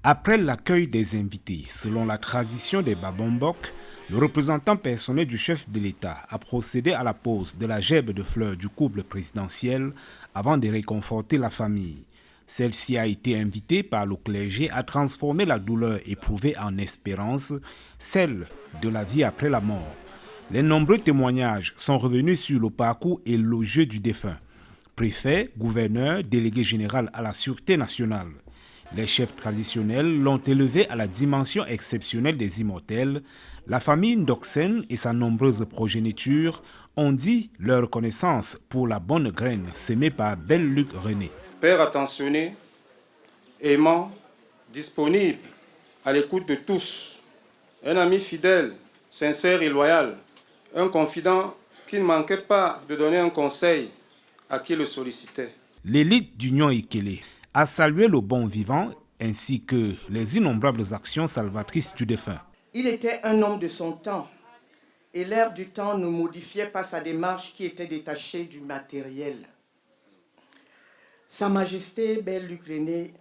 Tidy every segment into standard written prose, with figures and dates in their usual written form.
Après l'accueil des invités, selon la tradition des Babombok, le représentant personnel du chef de l'État a procédé à la pose de la gerbe de fleurs du couple présidentiel avant de réconforter la famille. Celle-ci a été invitée par le clergé à transformer la douleur éprouvée en espérance, celle de la vie après la mort. Les nombreux témoignages sont revenus sur le parcours élogieux du défunt. Préfet, gouverneur, délégué général à la Sûreté nationale. Les chefs traditionnels l'ont élevé à la dimension exceptionnelle des immortels. La famille Ndoksen et sa nombreuse progéniture ont dit leur reconnaissance pour la bonne graine semée par Bel-Luc René. Père attentionné, aimant, disponible, à l'écoute de tous, un ami fidèle, sincère et loyal, un confident qui ne manquait pas de donner un conseil à qui le sollicitait. L'élite d'Union Ikele a salué le bon vivant ainsi que les innombrables actions salvatrices du défunt. Il était un homme de son temps et l'air du temps ne modifiait pas sa démarche qui était détachée du matériel. Sa Majesté Bel-Luc René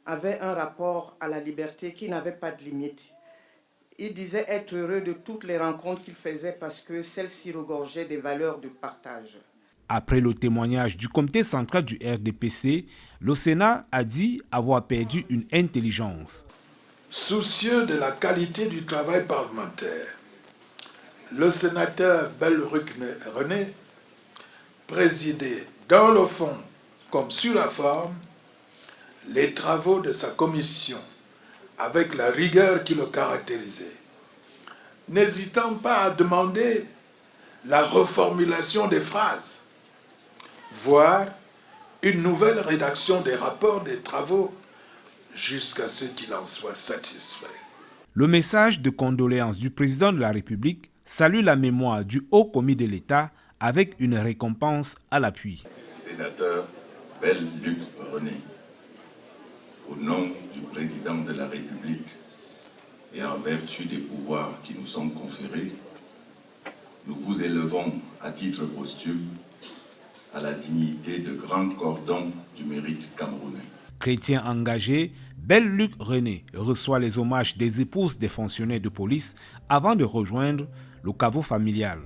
avait un rapport à la liberté qui n'avait pas de limite. Il disait être heureux de toutes les rencontres qu'il faisait parce que celles-ci regorgeaient des valeurs de partage. Après le témoignage du comité central du RDPC, le Sénat a dit avoir perdu une intelligence. Soucieux de la qualité du travail parlementaire, le sénateur Bel-Luc René présidait dans le fond comme sur la forme les travaux de sa commission avec la rigueur qui le caractérisait, n'hésitant pas à demander la reformulation des phrases, voire une nouvelle rédaction des rapports des travaux jusqu'à ce qu'il en soit satisfait. Le message de condoléances du président de la République salue la mémoire du haut commis de l'État avec une récompense à l'appui. Sénateur Bel-Luc René, au nom du président de la République et en vertu des pouvoirs qui nous sont conférés, nous vous élevons à titre posthume à la dignité de grand cordon du mérite camerounais. Chrétien engagé, Bel-Luc René reçoit les hommages des épouses des fonctionnaires de police avant de rejoindre le caveau familial.